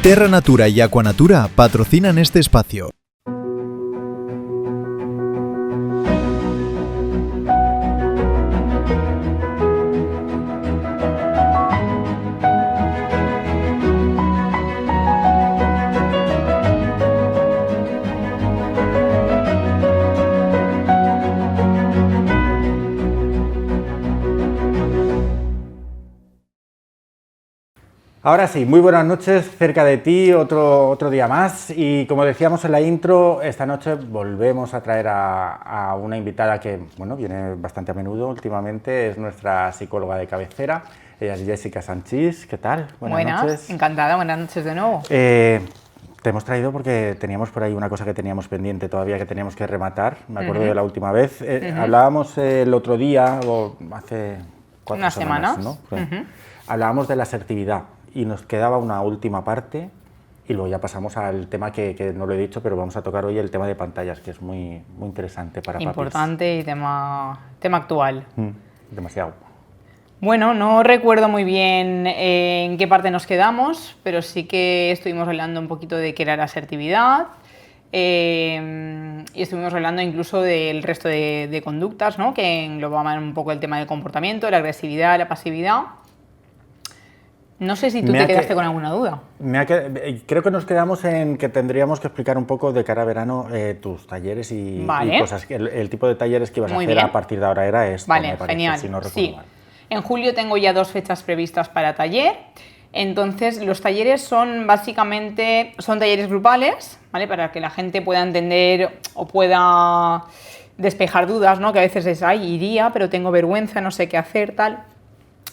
Terra Natura y Aquanatura patrocinan este espacio. Ahora sí, muy buenas noches, cerca de ti, otro día más, y como decíamos en la intro, esta noche volvemos a traer a una invitada que, bueno, viene bastante a menudo últimamente, es nuestra psicóloga de cabecera, ella es Jessica Sanchís. ¿Qué tal? Buenas noches. Encantada, buenas noches de nuevo. Te hemos traído porque teníamos por ahí una cosa que teníamos pendiente todavía, que teníamos que rematar, me acuerdo de la última vez, hablábamos el otro día, o hace 4 semanas, ¿no? Hablábamos de la asertividad. Y nos quedaba una última parte y luego ya pasamos al tema que no lo he dicho, pero vamos a tocar hoy el tema de pantallas, que es muy interesante para papis. Importante y tema actual. Demasiado. Bueno, no recuerdo muy bien en qué parte nos quedamos, pero sí que estuvimos hablando un poquito de qué era la asertividad y estuvimos hablando incluso del resto de conductas, ¿no? Que englobaban un poco el tema del comportamiento, la agresividad, la pasividad. No sé si tú te quedaste con alguna duda. Creo que nos quedamos en que tendríamos que explicar un poco de cara a verano tus talleres y cosas. El tipo de talleres que ibas a hacer a partir de ahora era esto, vale, me parece, genial. si no recuerdo mal. En julio tengo ya 2 fechas previstas para taller. Entonces, los talleres son básicamente talleres grupales, ¿vale? Para que la gente pueda entender o pueda despejar dudas, ¿no? Que a veces es, iría, pero tengo vergüenza, no sé qué hacer, tal.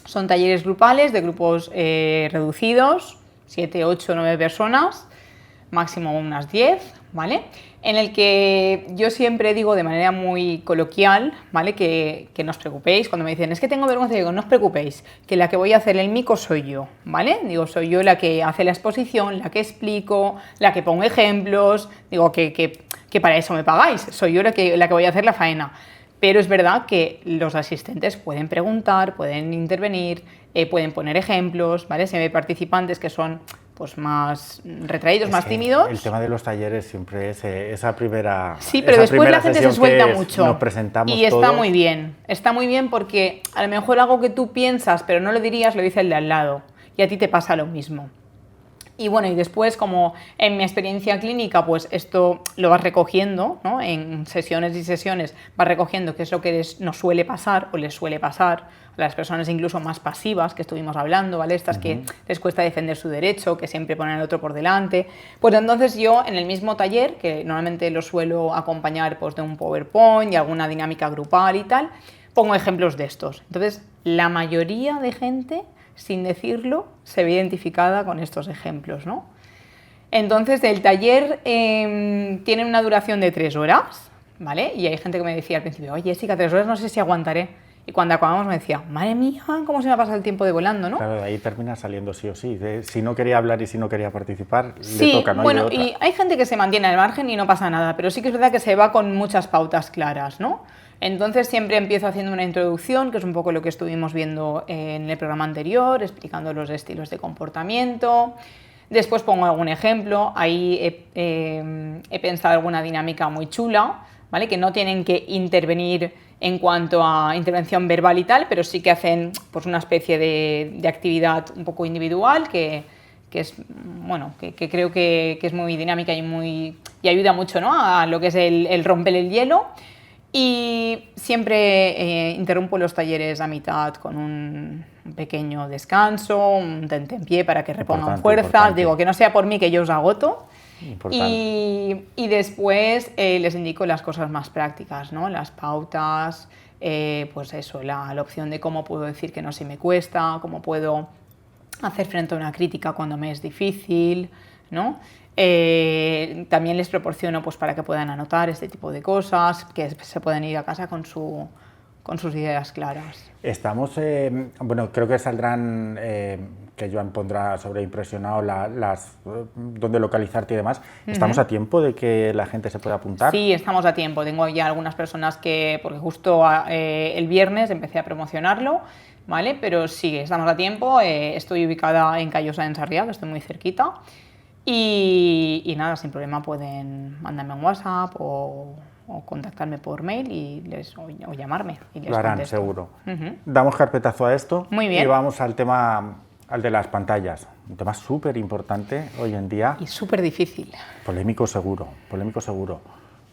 Son talleres grupales de grupos reducidos, 7, 8, 9 personas, máximo unas 10, ¿vale? En el que yo siempre digo de manera muy coloquial, ¿vale? Que no os preocupéis. Cuando me dicen, es que tengo vergüenza, digo, no os preocupéis, que la que voy a hacer el mico soy yo, ¿vale? Digo, soy yo la que hace la exposición, la que explico, la que pongo ejemplos, digo que para eso me pagáis, soy yo la que voy a hacer la faena. Pero es verdad que los asistentes pueden preguntar, pueden intervenir, pueden poner ejemplos, ¿vale? Si hay participantes que son pues más retraídos, más tímidos. El tema de los talleres siempre es esa primera. Sí, pero después la gente se suelta mucho. Nos presentamos y está todos. muy bien. Está muy bien porque a lo mejor algo que tú piensas, pero no lo dirías, lo dice el de al lado. Y a ti te pasa lo mismo. Y bueno, y después, como en mi experiencia clínica, pues esto lo vas recogiendo, ¿no? En sesiones y sesiones vas recogiendo qué es lo que nos suele pasar o les suele pasar a las personas incluso más pasivas que estuvimos hablando, ¿vale? Estas que les cuesta defender su derecho, que siempre ponen al otro por delante. Pues entonces yo en el mismo taller, que normalmente lo suelo acompañar pues, de un PowerPoint y alguna dinámica grupal y tal, pongo ejemplos de estos. Entonces, la mayoría de gente, sin decirlo, se ve identificada con estos ejemplos, ¿no? Entonces, el taller tiene una duración de 3 horas, ¿vale? Y hay gente que me decía al principio, oye, Jessica, 3 horas no sé si aguantaré. Y cuando acabamos me decía, madre mía, cómo se me ha pasado el tiempo de volando, ¿no? Claro, de ahí termina saliendo sí o sí. Si no quería hablar y si no quería participar, sí, le toca, ¿no? Bueno, y hay gente que se mantiene al margen y no pasa nada, pero sí que es verdad que se va con muchas pautas claras, ¿no? Entonces siempre empiezo haciendo una introducción, que es un poco lo que estuvimos viendo en el programa anterior, explicando los estilos de comportamiento. Después pongo algún ejemplo, ahí he pensado alguna dinámica muy chula, ¿vale? Que no tienen que intervenir en cuanto a intervención verbal y tal, pero sí que hacen pues, una especie de actividad un poco individual que es, bueno, que creo que es muy dinámica y ayuda mucho, ¿no? A lo que es el romper el hielo. Y siempre interrumpo los talleres a mitad con un pequeño descanso, un tentempié para que repongan fuerzas. Digo, que no sea por mí que yo os agoto. Y después les indico las cosas más prácticas, ¿no? Las pautas, pues eso, la opción de cómo puedo decir que no se me cuesta, cómo puedo hacer frente a una crítica cuando me es difícil, ¿no? También les proporciono pues, para que puedan anotar este tipo de cosas, que se puedan ir a casa con sus ideas claras. Estamos, bueno, creo que saldrán, que Joan pondrá sobreimpresionado dónde localizarte y demás. ¿Estamos a tiempo de que la gente se pueda apuntar? Sí, estamos a tiempo. Tengo ya algunas personas porque justo el viernes empecé a promocionarlo, ¿vale? Pero sí, estamos a tiempo. Estoy ubicada en Callosa, en Sarriá, que estoy muy cerquita. Y nada, sin problema pueden mandarme un WhatsApp o contactarme por mail o llamarme. Y les lo harán, contesto. seguro. Damos carpetazo a esto. Muy bien. Y vamos al tema, al de las pantallas. Un tema súper importante hoy en día. Y súper difícil. Polémico seguro.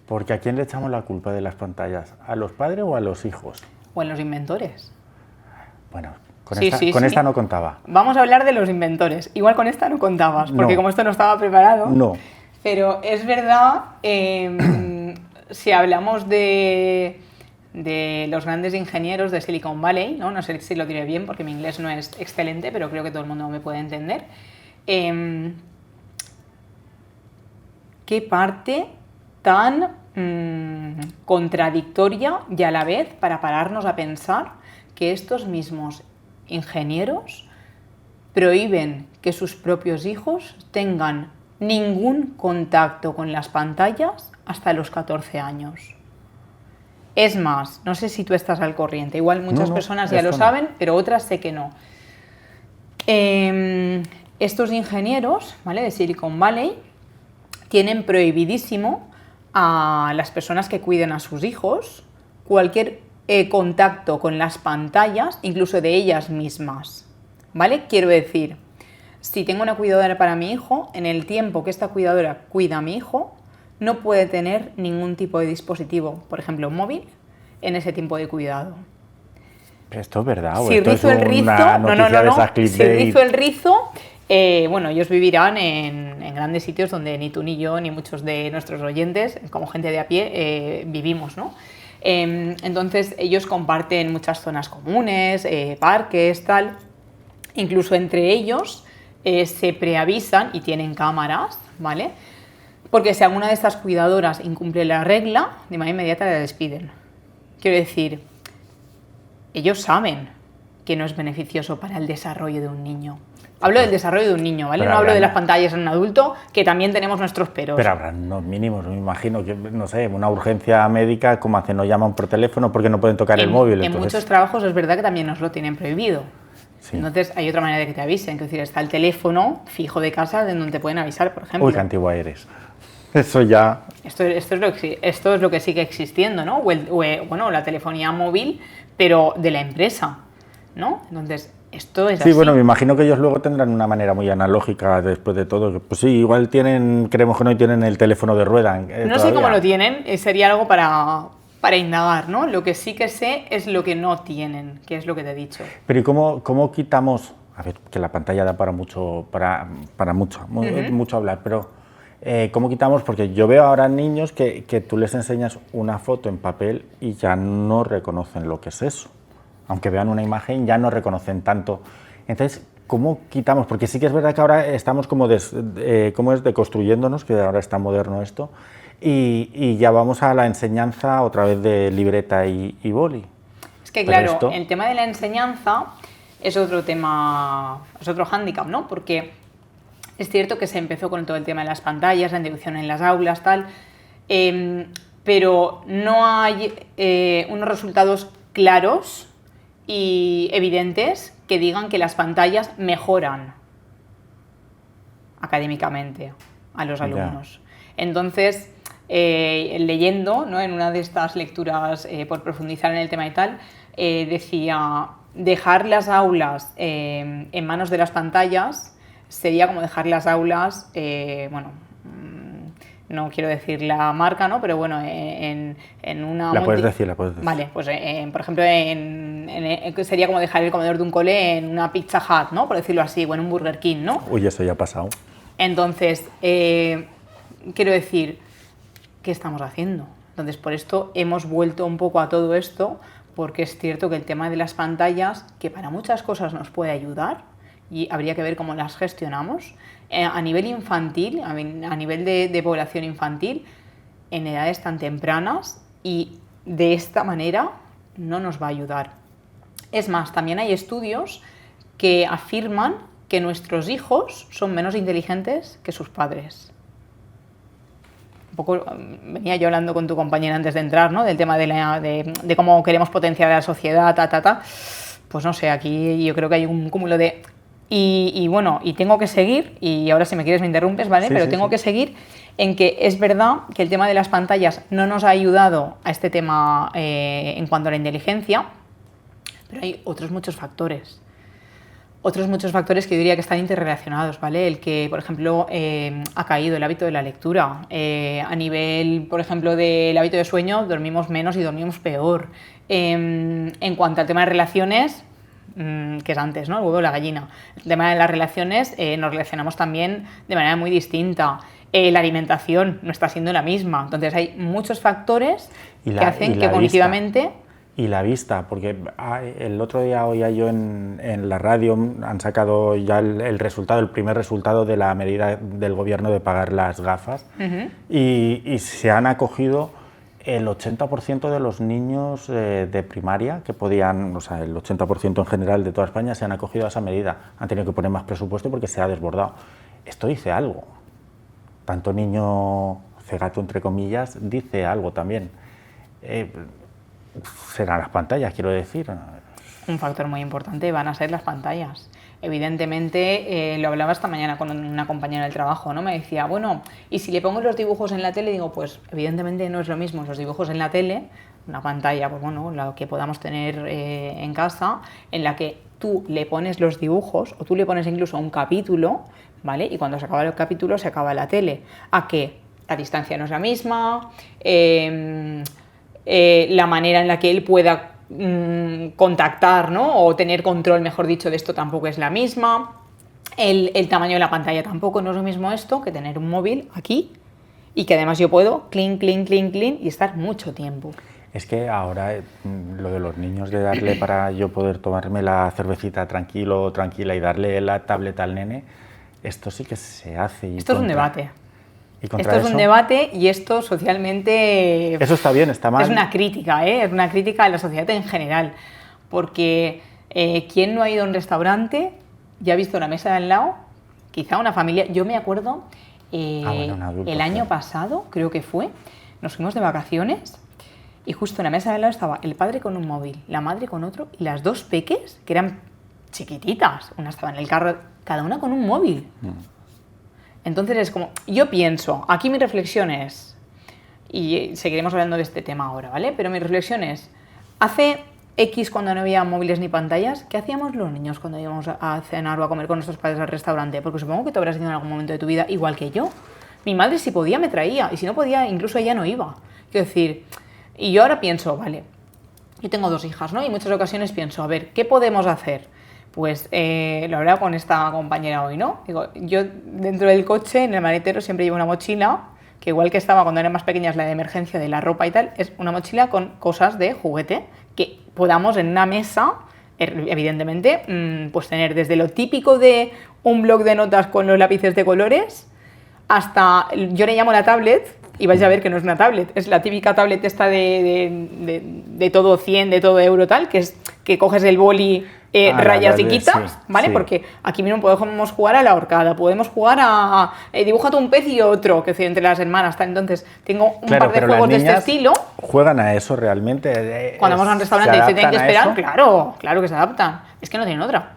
Porque ¿a quién le echamos la culpa de las pantallas? ¿A los padres o a los hijos? O en los inventores. Bueno, con esta no contaba. Vamos a hablar de los inventores. Igual con esta no contabas, porque como esto no estaba preparado. No. Pero es verdad, si hablamos de los grandes ingenieros de Silicon Valley, no sé si lo diré bien porque mi inglés no es excelente, pero creo que todo el mundo me puede entender. ¿Qué parte tan contradictoria y a la vez para pararnos a pensar que estos mismos ingenieros prohíben que sus propios hijos tengan ningún contacto con las pantallas hasta los 14 años? Es más, no sé si tú estás al corriente, igual muchas personas ya lo saben, pero otras sé que no. Estos ingenieros, ¿vale?, de Silicon Valley tienen prohibidísimo a las personas que cuiden a sus hijos cualquier contacto con las pantallas, incluso de ellas mismas, ¿vale? Quiero decir, si tengo una cuidadora para mi hijo, en el tiempo que esta cuidadora cuida a mi hijo, no puede tener ningún tipo de dispositivo, por ejemplo, un móvil, en ese tiempo de cuidado. ¿Esto es verdad? Si rizo el rizo, si rizo el rizo, bueno, ellos vivirán en grandes sitios donde ni tú ni yo ni muchos de nuestros oyentes, como gente de a pie, vivimos, ¿no? Entonces ellos comparten muchas zonas comunes, parques, tal. Incluso entre ellos se preavisan y tienen cámaras, ¿vale? Porque si alguna de estas cuidadoras incumple la regla, de manera inmediata la despiden. Quiero decir, ellos saben que no es beneficioso para el desarrollo de un niño. Hablo del desarrollo de un niño, ¿vale? No hablo de las pantallas en un adulto, que también tenemos nuestros peros. Pero habrá unos mínimos, me imagino, que, no sé, una urgencia médica, ¿cómo hacen? No llaman por teléfono porque no pueden tocar el móvil. En muchos trabajos es verdad que también nos lo tienen prohibido. Sí. Entonces hay otra manera de que te avisen, que es decir, está el teléfono fijo de casa de donde te pueden avisar, por ejemplo. Uy, qué antigua eres. Eso ya... Esto es lo que sigue existiendo, ¿no? Bueno, la telefonía móvil, pero de la empresa, ¿no? Entonces, esto es así. Sí, bueno, me imagino que ellos luego tendrán una manera muy analógica después de todo. Pues sí, igual creemos que no tienen el teléfono de rueda. No todavía. sé cómo lo tienen, sería algo para indagar, ¿no? Lo que sí que sé es lo que no tienen, que es lo que te he dicho. Pero ¿y cómo quitamos? A ver, que la pantalla da para mucho hablar, pero ¿cómo quitamos? Porque yo veo ahora niños que tú les enseñas una foto en papel y ya no reconocen lo que es eso. Aunque vean una imagen, ya no reconocen tanto. Entonces, ¿cómo quitamos? Porque sí que es verdad que ahora estamos como deconstruyéndonos, que ahora está moderno esto, y ya vamos a la enseñanza otra vez de libreta y boli. Es que claro, el tema de la enseñanza es otro tema, es otro hándicap, ¿no? Porque es cierto que se empezó con todo el tema de las pantallas, la introducción en las aulas, tal, pero no hay unos resultados claros y evidentes que digan que las pantallas mejoran académicamente a los alumnos. Entonces, leyendo, ¿no?, en una de estas lecturas por profundizar en el tema y tal, decía, dejar las aulas en manos de las pantallas sería como dejar las aulas, bueno, no quiero decir la marca, ¿no?, pero bueno, en una... La puedes decir. Vale, pues por ejemplo, sería como dejar el comedor de un cole en una Pizza Hut, ¿no?, por decirlo así, o en un Burger King, ¿no? Uy, eso ya ha pasado. Entonces, quiero decir, ¿qué estamos haciendo? Entonces, por esto hemos vuelto un poco a todo esto, porque es cierto que el tema de las pantallas, que para muchas cosas nos puede ayudar, y habría que ver cómo las gestionamos, a nivel infantil, a nivel de población infantil, en edades tan tempranas, y de esta manera no nos va a ayudar. Es más, también hay estudios que afirman que nuestros hijos son menos inteligentes que sus padres. Un poco venía yo hablando con tu compañera antes de entrar, ¿no?, del tema de cómo queremos potenciar a la sociedad, Pues no sé, aquí yo creo que hay un cúmulo de Y bueno, y tengo que seguir, y ahora si me quieres me interrumpes, ¿vale? Sí, pero sí, tengo sí. que seguir en que es verdad que el tema de las pantallas no nos ha ayudado a este tema en cuanto a la inteligencia, pero hay otros muchos factores. Otros muchos factores que yo diría que están interrelacionados, ¿vale? El que, por ejemplo, ha caído el hábito de la lectura. A nivel, por ejemplo, del hábito de sueño, dormimos menos y dormimos peor. En cuanto al tema de relaciones, que es antes, ¿no? El huevo y la gallina. El tema de las relaciones, nos relacionamos también de manera muy distinta. La alimentación no está siendo la misma. Entonces hay muchos factores que hacen que cognitivamente... Y la vista, porque el otro día oía yo en la radio, han sacado ya el resultado, el primer resultado de la medida del gobierno de pagar las gafas, y se han acogido el 80% de los niños de primaria que podían, o sea, el 80% en general de toda España se han acogido a esa medida. Han tenido que poner más presupuesto porque se ha desbordado. Esto dice algo. Tanto niño cegato, entre comillas, dice algo también. Serán las pantallas, quiero decir. Un factor muy importante van a ser las pantallas. Evidentemente, lo hablaba esta mañana con una compañera del trabajo, ¿no? Me decía, bueno, ¿y si le pongo los dibujos en la tele? Digo, pues evidentemente no es lo mismo los dibujos en la tele, una pantalla, pues bueno, la que podamos tener en casa, en la que tú le pones los dibujos o tú le pones incluso un capítulo, ¿vale? Y cuando se acaba el capítulo se acaba la tele. ¿A qué? La distancia no es la misma, la manera en la que él pueda contactar, ¿no? O tener control, mejor dicho, de esto tampoco es la misma. El tamaño de la pantalla tampoco no es lo mismo esto que tener un móvil aquí y que además yo puedo clean y estar mucho tiempo. Es que ahora lo de los niños, de darle para yo poder tomarme la cervecita tranquilo o tranquila y darle la tableta al nene, esto sí que se hace. Esto es un debate. Esto es un debate y esto socialmente... Eso está bien, está mal. Es una crítica, es una crítica a la sociedad en general. Porque ¿quién no ha ido a un restaurante y ha visto la mesa de al lado? Quizá una familia... Yo me acuerdo, un adulto, el año pasado, creo que fue, nos fuimos de vacaciones y justo en la mesa de al lado estaba el padre con un móvil, la madre con otro y las dos peques, que eran chiquititas. Una estaba en el carro, cada una con un móvil. Entonces es como, yo pienso, aquí mi reflexión es, y seguiremos hablando de este tema ahora, ¿vale? Pero mi reflexión es, hace X cuando no había móviles ni pantallas, ¿qué hacíamos los niños cuando íbamos a cenar o a comer con nuestros padres al restaurante? Porque supongo que tú habrás ido en algún momento de tu vida igual que yo. Mi madre si podía me traía, y si no podía incluso ella no iba. Quiero decir, y yo ahora pienso, vale, yo tengo 2 hijas, ¿no? Y en muchas ocasiones pienso, a ver, ¿qué podemos hacer? Pues lo hablaba con esta compañera hoy, ¿no? Digo, yo dentro del coche, en el maletero, siempre llevo una mochila, que igual que estaba cuando eran más pequeñas la de emergencia de la ropa y tal, es una mochila con cosas de juguete que podamos en una mesa, evidentemente, pues tener desde lo típico de un bloc de notas con los lápices de colores hasta, yo le llamo la tablet, y vais a ver que no es una tablet, es la típica tablet esta de todo 100, de todo euro tal, que es que coges el boli, rayas y quitas, sí, ¿vale? Sí. Porque aquí mismo podemos jugar a la ahorcada, podemos jugar a dibújate un pez y otro, que es entre las hermanas, tal. Entonces tengo un par de juegos de este estilo. ¿Juegan a eso realmente? Cuando vamos a un restaurante y se tienen que esperar, claro que se adaptan, es que no tienen otra.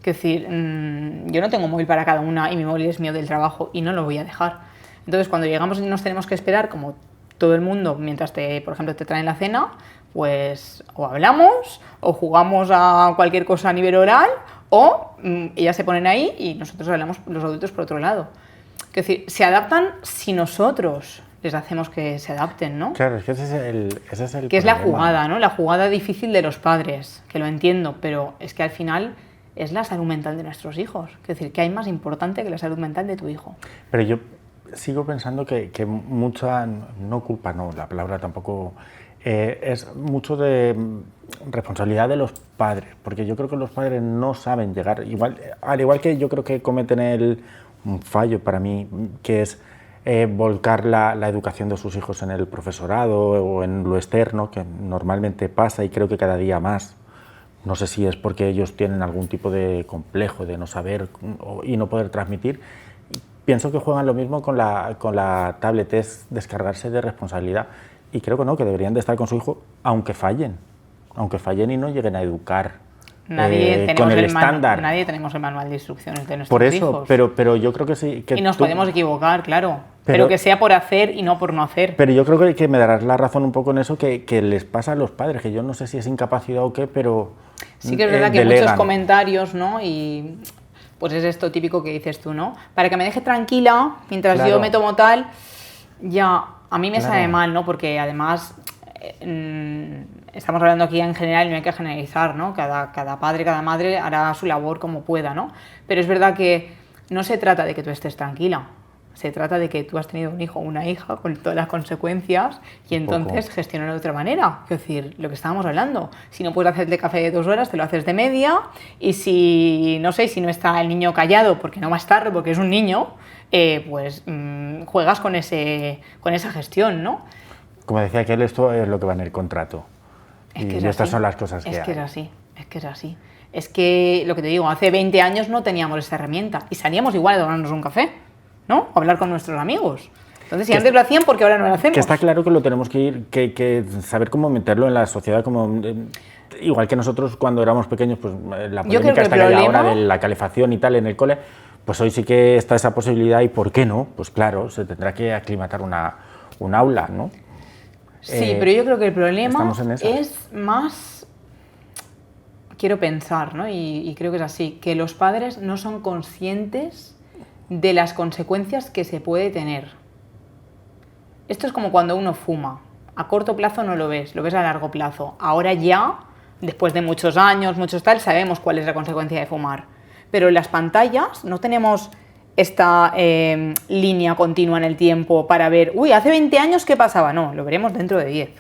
Es decir, yo no tengo móvil para cada una y mi móvil es mío del trabajo y no lo voy a dejar. Entonces, cuando llegamos y nos tenemos que esperar, como todo el mundo, mientras por ejemplo, te traen la cena, pues o hablamos, o jugamos a cualquier cosa a nivel oral, o ellas se ponen ahí y nosotros hablamos los adultos por otro lado. Es decir, se adaptan si nosotros les hacemos que se adapten, ¿no? Claro, es que ese es el que problema. Es la jugada, ¿no? La jugada difícil de los padres, que lo entiendo, pero es que al final es la salud mental de nuestros hijos. Es decir, ¿qué hay más importante que la salud mental de tu hijo? Pero yo sigo pensando que mucha, no culpa, no, la palabra tampoco, es mucho de responsabilidad de los padres, porque yo creo que los padres no saben llegar, al igual que yo creo que cometen un fallo para mí, que es volcar la educación de sus hijos en el profesorado o en lo externo, que normalmente pasa y creo que cada día más. No sé si es porque ellos tienen algún tipo de complejo de no saber y no poder transmitir. Pienso que juegan lo mismo con la tablet, es descargarse de responsabilidad. Y creo que no, que deberían de estar con su hijo, aunque fallen y no lleguen a educar Nadie con el estándar. Nadie tenemos el manual de instrucciones de nuestros hijos. Por eso, pero yo creo que sí. Y nos podemos equivocar, claro. Pero que sea por hacer y no por no hacer. Pero yo creo que me darás la razón un poco en eso que les pasa a los padres, que yo no sé si es incapacidad o qué, pero sí que es verdad que hay muchos comentarios, ¿no? Y pues es esto típico que dices tú, ¿no? Para que me deje tranquila mientras yo me tomo tal, ya, a mí me sabe mal, ¿no? Porque además estamos hablando aquí en general y no hay que generalizar, ¿no? Cada padre, cada madre hará su labor como pueda, ¿no? Pero es verdad que no se trata de que tú estés tranquila, se trata de que tú has tenido un hijo o una hija con todas las consecuencias y entonces gestionarlo de otra manera. Es decir, lo que estábamos hablando, si no puedes hacerte café de 2 horas, te lo haces de media, y si, no sé, si no está el niño callado porque no va a estar, porque es un niño, pues juegas con esa gestión, ¿no? Como decía aquel, esto es lo que va en el contrato. Y estas son las cosas que hay. Es que es así, es que es así. Es que, lo que te digo, hace 20 años no teníamos esta herramienta y salíamos igual a tomarnos un café, ¿no? O hablar con nuestros amigos. Entonces, si antes lo hacían, ¿por qué ahora no lo hacemos? Que está claro que lo tenemos que saber cómo meterlo en la sociedad, como igual que nosotros cuando éramos pequeños, pues la polémica esta que hay ahora de la calefacción y tal en el cole, pues hoy sí que está esa posibilidad y ¿por qué no? Pues claro, se tendrá que aclimatar un aula, ¿no? Sí, pero yo creo que el problema es más, quiero pensar, ¿no? Y creo que es así, que los padres no son conscientes de las consecuencias que se puede tener. Esto es como cuando uno fuma. A corto plazo no lo ves a largo plazo. Ahora ya, después de muchos años, sabemos cuál es la consecuencia de fumar. Pero en las pantallas no tenemos esta línea continua en el tiempo para ver, hace 20 años ¿qué pasaba? No, lo veremos dentro de 10.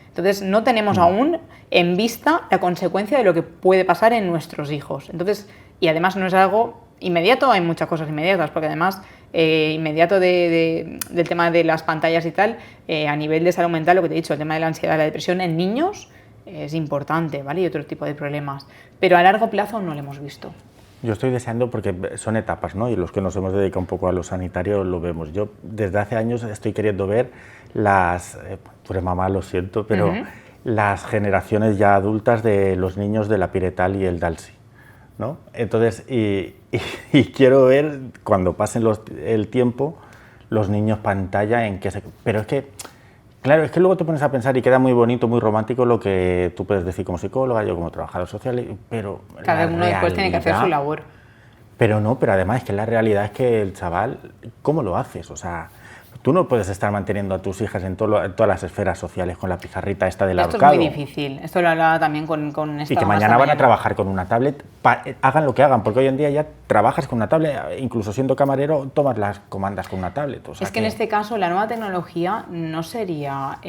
Entonces no tenemos aún en vista la consecuencia de lo que puede pasar en nuestros hijos. Entonces, y además no es algo inmediato, hay muchas cosas inmediatas, porque además inmediato del tema de las pantallas y tal, a nivel de salud mental, lo que te he dicho, el tema de la ansiedad, la depresión en niños es importante, ¿vale? Y otro tipo de problemas. Pero a largo plazo no lo hemos visto. Yo estoy deseando, porque son etapas, ¿no? Y los que nos hemos dedicado un poco a lo sanitario lo vemos. Yo desde hace años estoy queriendo ver tú eres mamá, lo siento, pero las generaciones ya adultas de los niños de la Piretal y el Dalsi, ¿no? Entonces, y quiero ver cuando pasen el tiempo los niños pantalla en qué se... Pero es que, claro, es que luego te pones a pensar y queda muy bonito, muy romántico lo que tú puedes decir como psicóloga, yo como trabajador social, pero cada uno después tiene que hacer su labor. Pero además es que la realidad es que el chaval, ¿cómo lo haces? O sea, tú no puedes estar manteniendo a tus hijas en todas las esferas sociales con la pizarrita esta del ahorcado. Esto es muy difícil, esto lo hablaba también con esta. Y que mañana van a trabajar con una tablet, hagan lo que hagan, porque hoy en día ya trabajas con una tablet, incluso siendo camarero tomas las comandas con una tablet. O sea, es que en este caso la nueva tecnología no sería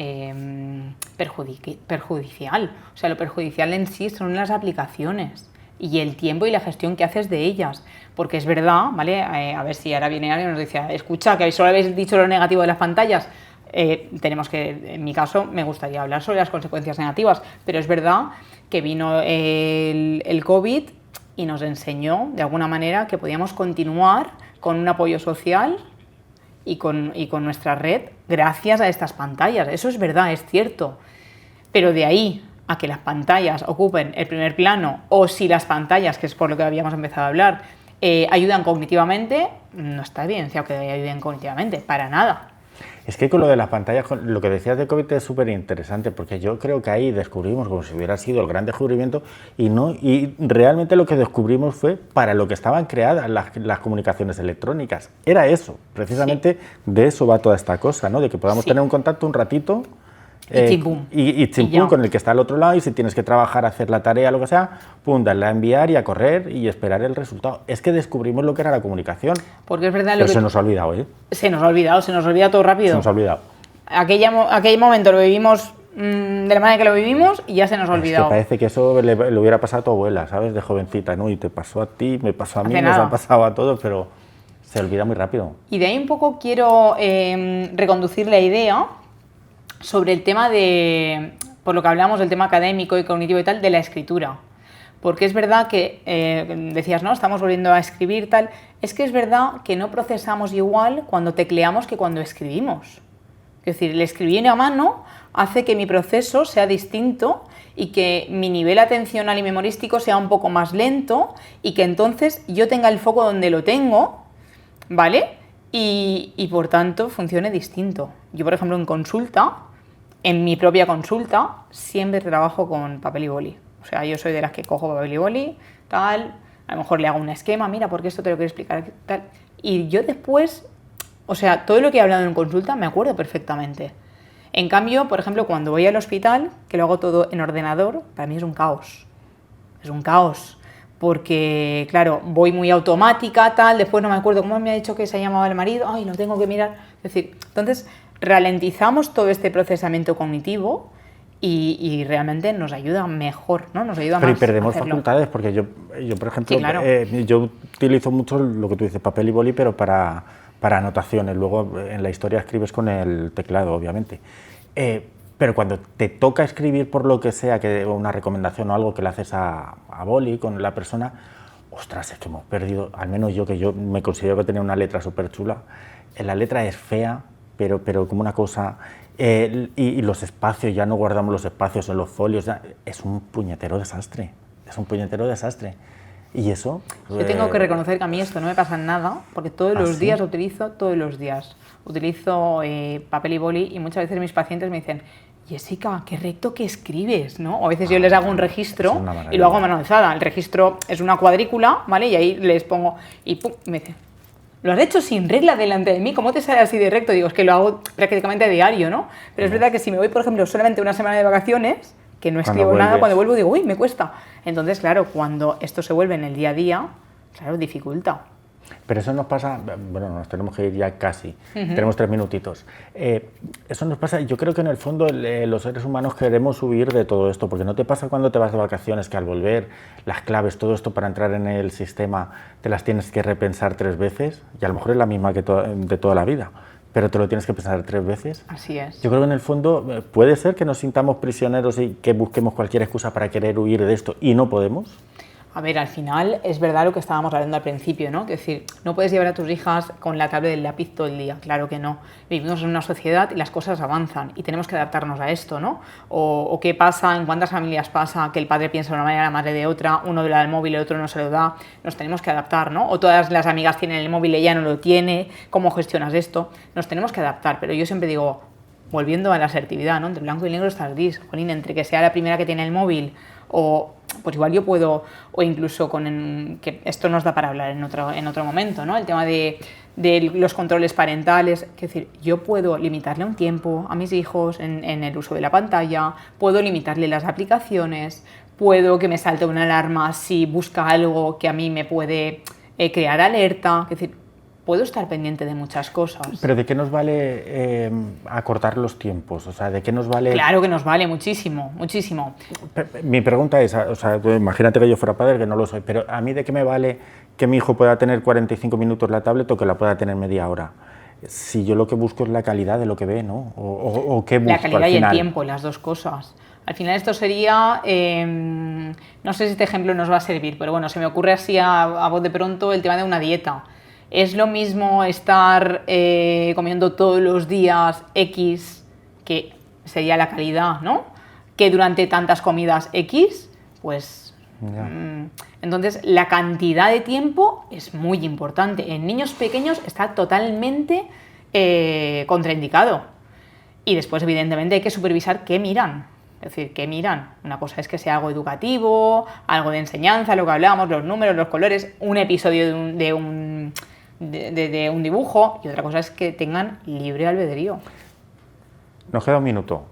perjudicial, o sea, lo perjudicial en sí son las aplicaciones y el tiempo y la gestión que haces de ellas, porque es verdad, ¿vale? A ver si ahora viene alguien y nos dice, escucha, que solo habéis dicho lo negativo de las pantallas, tenemos que, en mi caso, me gustaría hablar sobre las consecuencias negativas, pero es verdad que vino el COVID y nos enseñó, de alguna manera, que podíamos continuar con un apoyo social y con nuestra red gracias a estas pantallas. Eso es verdad, es cierto, pero de ahí a que las pantallas ocupen el primer plano, o si las pantallas, que es por lo que habíamos empezado a hablar, ayudan cognitivamente, no está evidenciado que ayuden cognitivamente, para nada. Es que con lo de las pantallas, lo que decías de COVID es súper interesante, porque yo creo que ahí descubrimos como si hubiera sido el gran descubrimiento y realmente lo que descubrimos fue para lo que estaban creadas las comunicaciones electrónicas. Era eso, precisamente de eso va toda esta cosa, ¿no? De que podamos tener un contacto un ratito y chimpum con el que está al otro lado, y si tienes que trabajar, hacer la tarea, lo que sea, pum, darle a enviar y a correr y esperar el resultado. Es que descubrimos lo que era la comunicación. Porque es verdad lo que se nos ha olvidado, ¿eh? Se nos ha olvidado todo rápido. Se nos ha olvidado. Aquel momento lo vivimos de la manera que lo vivimos y ya se nos ha olvidado. Es que parece que eso le hubiera pasado a tu abuela, ¿sabes? De jovencita, ¿no? Y te pasó a ti, me pasó a mí, nos ha pasado a todos, pero se olvida muy rápido. Y de ahí un poco quiero reconducir la idea sobre el tema por lo que hablamos del tema académico y cognitivo y tal, de la escritura. Porque es verdad que, decías, ¿no? Estamos volviendo a escribir tal. Es que es verdad que no procesamos igual cuando tecleamos que cuando escribimos. Es Es decir, el escribir a mano hace que mi proceso sea distinto y que mi nivel atencional y memorístico sea un poco más lento y que entonces yo tenga el foco donde lo tengo, ¿vale? Y por tanto funcione distinto. Yo, por ejemplo, en consulta, en mi propia consulta, siempre trabajo con papel y boli. O sea, yo soy de las que cojo papel y boli, tal, a lo mejor le hago un esquema, mira, porque esto te lo quiero explicar, tal. Y yo después, o sea, todo lo que he hablado en consulta me acuerdo perfectamente. En cambio, por ejemplo, cuando voy al hospital, que lo hago todo en ordenador, para mí es un caos. Es un caos. Porque, claro, voy muy automática, tal, después no me acuerdo cómo me ha dicho que se llamaba el marido, ay, lo tengo que mirar. Es decir, entonces ralentizamos todo este procesamiento cognitivo y realmente nos ayuda mejor, ¿no? Nos ayuda Pero más y perdemos a hacerlo. facultades, porque yo por ejemplo, Sí, claro. Yo utilizo mucho lo que tú dices, papel y boli, pero para anotaciones. Luego en la historia escribes con el teclado, obviamente. Pero cuando te toca escribir por lo que sea, que una recomendación o algo que le haces a boli con la persona, ostras, es que hemos perdido, al menos yo, que yo me considero que tenía una letra súper chula, la letra es fea, pero como una cosa, y los espacios, ya no guardamos los espacios en los folios, ya, es un puñetero desastre, Y eso... Yo tengo que reconocer que a mí esto no me pasa nada, porque todos los días lo utilizo, Utilizo papel y boli y muchas veces mis pacientes me dicen, Jessica, qué recto que escribes, ¿no? O a veces yo les hago un registro y lo hago a mano alzada. El registro es una cuadrícula, ¿vale? Y ahí les pongo y ¡pum! Y me dicen, ¿lo has hecho sin regla delante de mí? ¿Cómo te sale así de recto? Digo, es que lo hago prácticamente a diario, ¿no? Pero es verdad que si me voy, por ejemplo, solamente una semana de vacaciones, que no escribo nada, cuando vuelvo digo, uy, me cuesta. Entonces, claro, cuando esto se vuelve en el día a día, claro, dificulta. Pero eso nos pasa, bueno, nos tenemos que ir ya casi, tenemos 3 minutitos. Eso nos pasa, yo creo que en el fondo los seres humanos queremos huir de todo esto, porque no te pasa cuando te vas de vacaciones que al volver las claves, todo esto para entrar en el sistema, te las tienes que repensar 3 veces, y a lo mejor es la misma que de toda la vida, pero te lo tienes que pensar 3 veces. Así es. Yo creo que en el fondo puede ser que nos sintamos prisioneros y que busquemos cualquier excusa para querer huir de esto y no podemos. A ver, al final es verdad lo que estábamos hablando al principio, ¿no? Es decir, no puedes llevar a tus hijas con la tablet del lápiz todo el día, claro que no. Vivimos en una sociedad y las cosas avanzan y tenemos que adaptarnos a esto, ¿no? O qué pasa, en cuántas familias pasa que el padre piensa de una manera, la madre de otra, uno le da el móvil, el otro no se lo da, nos tenemos que adaptar, ¿no? O todas las amigas tienen el móvil y ella no lo tiene, ¿cómo gestionas esto? Nos tenemos que adaptar, pero yo siempre digo, volviendo a la asertividad, ¿no? Entre blanco y negro está el gris, jolín, entre que sea la primera que tiene el móvil o pues igual yo puedo, o incluso que esto nos da para hablar en otro momento, ¿no? El tema de los controles parentales, es decir, yo puedo limitarle un tiempo a mis hijos en el uso de la pantalla, puedo limitarle las aplicaciones, puedo que me salte una alarma si busca algo que a mí me puede crear alerta, es decir, puedo estar pendiente de muchas cosas. ¿Pero de qué nos vale acortar los tiempos? O sea, ¿de qué nos vale...? Claro que nos vale muchísimo, muchísimo. Mi pregunta es, o sea, imagínate que yo fuera padre, que no lo soy, pero ¿a mí de qué me vale que mi hijo pueda tener 45 minutos la tablet o que la pueda tener media hora? Si yo lo que busco es la calidad de lo que ve, ¿no? ¿O qué busco al final? La calidad y el tiempo, las dos cosas. Al final esto sería, no sé si este ejemplo nos va a servir, pero bueno, se me ocurre así a voz de pronto el tema de una dieta. Es lo mismo estar comiendo todos los días X, que sería la calidad, ¿no? Que durante tantas comidas X, pues... Entonces, la cantidad de tiempo es muy importante. En niños pequeños está totalmente contraindicado. Y después, evidentemente, hay que supervisar qué miran. Es decir, ¿qué miran? Una cosa es que sea algo educativo, algo de enseñanza, lo que hablábamos, los números, los colores, un episodio de un dibujo, y otra cosa es que tengan libre albedrío. Nos queda un minuto.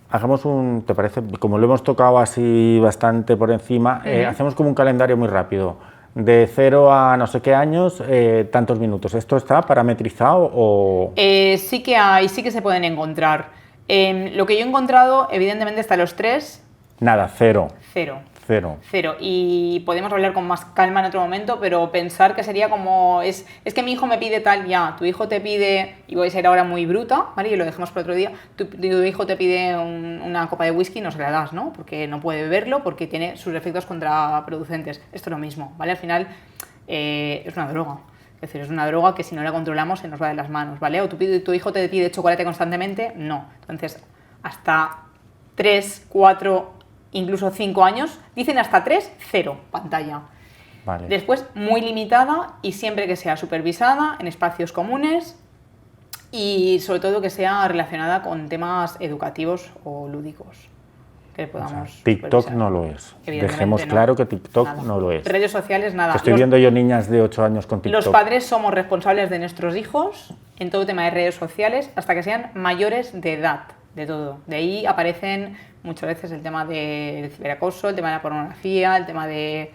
Hagamos ¿te parece? Como lo hemos tocado así bastante por encima, hacemos como un calendario muy rápido. De 0 a no sé qué años, tantos minutos. ¿Esto está parametrizado o...? Sí que hay, sí que se pueden encontrar. Lo que yo he encontrado, evidentemente, está los 3. Nada, 0. 0. Y podemos hablar con más calma en otro momento, pero pensar que sería como, es que mi hijo me pide tal, ya, tu hijo te pide, y voy a ser ahora muy bruta, ¿vale? Y lo dejamos para otro día, tu hijo te pide una copa de whisky, no se la das, ¿no? Porque no puede beberlo, porque tiene sus efectos contraproducentes. Esto es lo mismo, ¿vale? Al final es una droga. Es Es decir, es una droga que si no la controlamos se nos va de las manos, ¿vale? O tu hijo te pide chocolate constantemente, no. Entonces, hasta 3, 4, incluso 5 años, dicen hasta 3, 0 pantalla. Vale. Después, muy limitada y siempre que sea supervisada, en espacios comunes y sobre todo que sea relacionada con temas educativos o lúdicos. Que podamos TikTok no lo es. Dejemos claro que TikTok nada. no lo es. Redes sociales, nada. Estoy viendo yo niñas de 8 años con TikTok. Los padres somos responsables de nuestros hijos en todo tema de redes sociales hasta que sean mayores de edad, de todo. De ahí aparecen muchas veces el tema del ciberacoso, el tema de la pornografía, el tema de...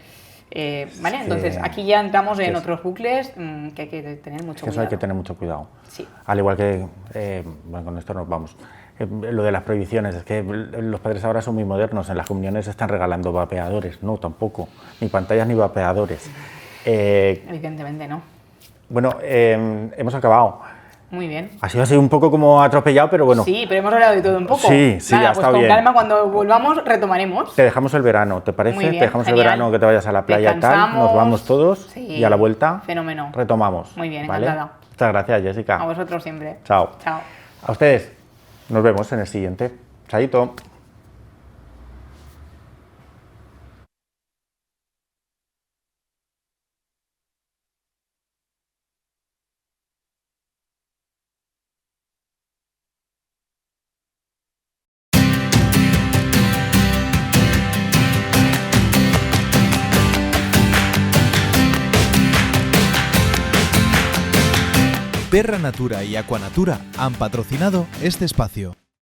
¿vale? Sí. Entonces, aquí ya entramos en otros bucles que hay que tener mucho cuidado. Eso hay que tener mucho cuidado. Sí. Al igual que, bueno, con esto nos vamos. Lo de las prohibiciones, es que los padres ahora son muy modernos, en las comuniones están regalando vapeadores, no, tampoco, ni pantallas ni vapeadores. Evidentemente no. Bueno, hemos acabado. Muy bien. Ha sido así un poco como atropellado, pero bueno. Sí, pero hemos hablado de todo un poco. Sí, Nada, ha pues estado con bien. calma, cuando volvamos retomaremos. Te dejamos el verano, ¿te parece? Muy bien, Te dejamos genial. el verano, que te vayas a la playa y tal, Descansamos. nos vamos todos Sí. y a la vuelta Fenómeno. retomamos. Muy bien, ¿vale? encantada. Muchas gracias, Jessica. A vosotros siempre. Chao. Chao. A ustedes, nos vemos en el siguiente. Chaito. Terra Natura y Aquanatura han patrocinado este espacio.